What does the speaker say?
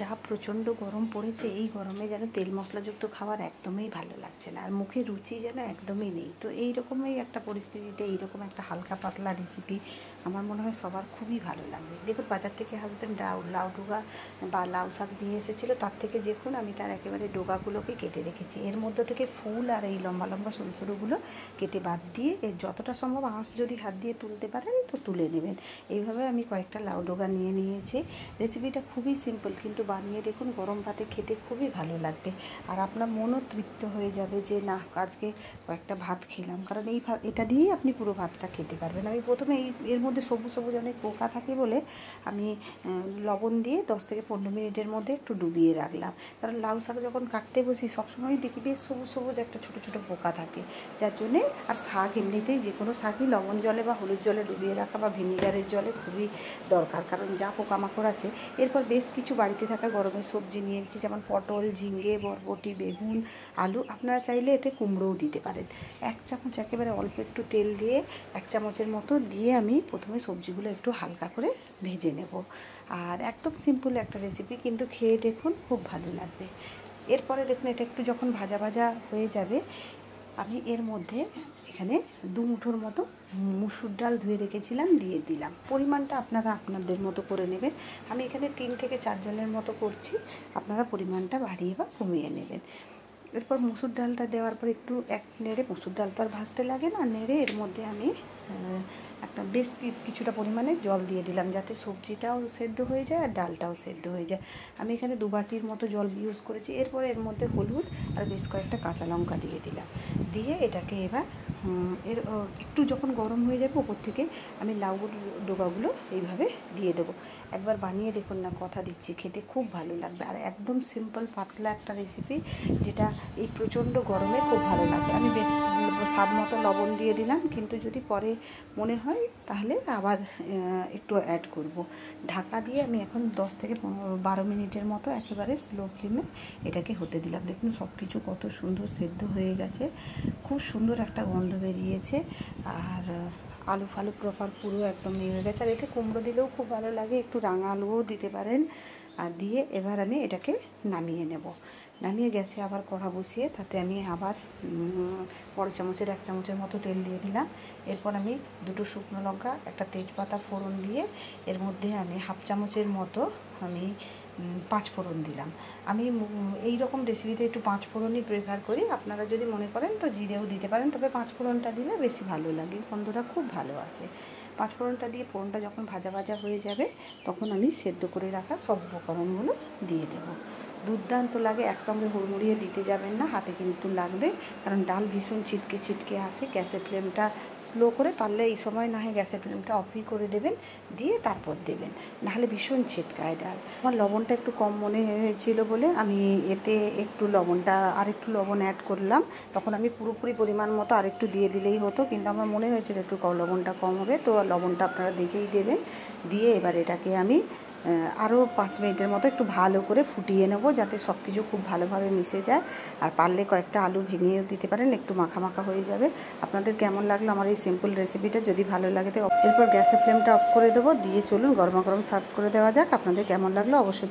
যা প্রচণ্ড গরম পড়েছে, এই গরমে যেন তেল মশলাযুক্ত খাবার একদমই ভালো লাগছে না, আর মুখে রুচি যেন একদমই নেই। তো এই রকমই একটা পরিস্থিতিতে এইরকম একটা হালকা পাতলা রেসিপি আমার মনে হয় সবার খুবই ভালো লাগবে। দেখুন, বাজার থেকে হাজব্যান্ড লাউ ডোগা বা লাউ শাক নিয়ে এসেছিলো, তার থেকে দেখুন আমি তার একেবারে ডোগাগুলোকে কেটে রেখেছি। এর মধ্যে থেকে ফুল আর এই লম্বা লম্বা সরু সরুগুলো কেটে বাদ দিয়ে এর যতটা সম্ভব আঁশ যদি হাত দিয়ে তুলতে পারেন তো তুলে নেবেন। এইভাবে আমি কয়েকটা লাউ ডোগা নিয়ে নিয়েছি। রেসিপিটা খুবই সিম্পল, কিন্তু বানিয়ে দেখুন, গরম ভাতে খেতে খুবই ভালো লাগবে। আর আপনার মনও তৃপ্ত হয়ে যাবে যে না, আজকে কয়েকটা ভাত খেলাম, কারণ এই এটা দিয়েই আপনি পুরো ভাতটা খেতে পারবেন। আমি প্রথমে এর মধ্যে সবুজ সবুজ অনেক পোকা থাকে বলে আমি লবণ দিয়ে 10 থেকে 15 মিনিটের মধ্যে একটু ডুবিয়ে রাখলাম। কারণ লাউ শাক যখন কাটতে বসি সবসময় দেখি বেশ সবুজ সবুজ একটা ছোটো ছোটো পোকা থাকে, যার জন্যে। আর শাক এমনিতেই যে কোনো শাকই লবণ জলে বা হলুদ জলে ডুবিয়ে রাখা বা ভিনিগারের জলে খুবই দরকার, কারণ যা পোকামাকড় আছে। এরপর বেশ কিছু বাড়িতে থাকা গরমের সবজি নিয়েছি, যেমন পটল, ঝিঙে, বরবটি, বেগুন, আলু। আপনারা চাইলে এতে কুমড়োও দিতে পারেন। 1 চামচ একেবারে অল্প একটু তেল দিয়ে 1 চামচের মতো দিয়ে আমি প্রথমে সবজিগুলো একটু হালকা করে ভেজে নেব। আর একদম সিম্পল একটা রেসিপি, কিন্তু খেয়ে দেখুন খুব ভালো লাগবে। এরপরে দেখুন, এটা একটু যখন ভাজা ভাজা হয়ে যাবে, আমি এর মধ্যে এখানে 2 মুঠোর মতো মুসুর ডাল ধুয়ে রেখেছিলাম দিয়ে দিলাম। পরিমাণটা আপনারা আপনাদের মতো করে নেবেন। আমি এখানে 3 থেকে 4 জনের মতো করছি, আপনারা পরিমাণটা বাড়িয়ে বা কমিয়ে নেবেন। এরপর মুসুর ডালটা দেওয়ার পর একটু নেড়ে, মুসুর ডাল তো আর ভাজতে লাগে না, নেড়ে এর মধ্যে আমি একটা বেশ কিছুটা পরিমাণে জল দিয়ে দিলাম, যাতে সবজিটাও সেদ্ধ হয়ে যায় আর ডালটাও সেদ্ধ হয়ে যায়। আমি এখানে 2 বাটির মতো জল ইউজ করেছি। এরপরে এর মধ্যে হলুদ আর বেশ কয়েকটা কাঁচা লঙ্কা দিয়ে দিলাম। দিয়ে এটাকে এবার একটু যখন গরম হয়ে যাবে, ওপর থেকে আমি লাউ ডোগাগুলো এইভাবে দিয়ে দেবো। একবার বানিয়ে দেখুন না, কথা দিচ্ছি খেতে খুব ভালো লাগবে। আর একদম সিম্পল পাতলা একটা রেসিপি, যেটা এই প্রচণ্ড গরমে খুব ভালো লাগবে। আমি বেশ স্বাদ মতো লবণ দিয়ে দিলাম, কিন্তু যদি পরে মনে হয় তাহলে আবার একটু অ্যাড করব। ঢাকা দিয়ে আমি এখন 10 থেকে 12 মিনিটের মতো একেবারে স্লো ফ্লেমে এটাকে হতে দিলাম। দেখুন সব কিছু কত সুন্দর সেদ্ধ হয়ে গেছে, খুব সুন্দর একটা গন্ধ বেরিয়েছে। আর আলু ফালু প্রপার পুরো একদম হয়ে গেছে। আর এতে কুমড়ো দিলেও খুব ভালো লাগে, একটু রাঙা আলুও দিতে পারেন। আর দিয়ে এবার আমি এটাকে নামিয়ে নেব। নামিয়ে গ্যাসে আবার কড়া বসিয়ে তাতে আমি আবার বড় চামচের 1 চামচের মতো তেল দিয়ে দিলাম। এরপর আমি 2টো শুকনো লঙ্কা, একটা তেজপাতা ফোড়ন দিয়ে এর মধ্যে আমি 1/2 চামচের মতো আমি 5 ফোড়ন দিলাম। আমি এই রকম রেসিপিতে একটু 5 ফোড়নই প্রেফার করি। আপনারা যদি মনে করেন তো জিরেও দিতে পারেন, তবে 5 ফোড়নটা দিলে বেশি ভালো লাগে, গন্ধটা খুব ভালো আসে। 5 ফোড়নটা দিয়ে ফোড়নটা যখন ভাজা ভাজা হয়ে যাবে, তখন আমি সেদ্ধ করে রাখা সব উপকরণগুলো দিয়ে দেবো। দুর্দান্ত লাগে, একসঙ্গে হুড়মুড়িয়ে দিতে যাবেন না, হাতে কিন্তু লাগবে, কারণ ডাল ভীষণ ছিটকে ছিটকে আসে। গ্যাসের ফ্লেমটা স্লো করে, পারলে এই সময় না হয় গ্যাসের ফ্লেমটা অফই করে দেবেন, দিয়ে তারপর দেবেন, নাহলে ভীষণ ছিটকায় ডাল। আমার লবণটা একটু কম মনে হয়েছিল বলে আমি এতে একটু আরেকটু লবণ অ্যাড করলাম। তখন আমি পুরোপুরি পরিমাণ মতো আরেকটু দিয়ে দিলেই হতো, কিন্তু আমার মনে হয়েছিল একটু লবণটা কম হবে, তো লবণটা আপনারা দেখেই দেবেন। দিয়ে এবার এটাকে আমি আরও 5 মিনিটের মতো একটু ভালো করে ফুটিয়ে নেব, যাতে সব কিছু খুব ভালোভাবে মিশে যায়। আর পারলে কয়েকটা আলু ভেঙেও দিতে পারেন, একটু মাখা মাখা হয়ে যাবে। আপনাদের কেমন লাগলো আমার এই সিম্পল রেসিপিটা? যদি ভালো লাগে তো এরপর গ্যাসের ফ্লেমটা অফ করে দেবো, দিয়ে চলুন গরমা গরম সার্ভ করে দেওয়া যাক। আপনাদের কেমন লাগলো অবশ্যই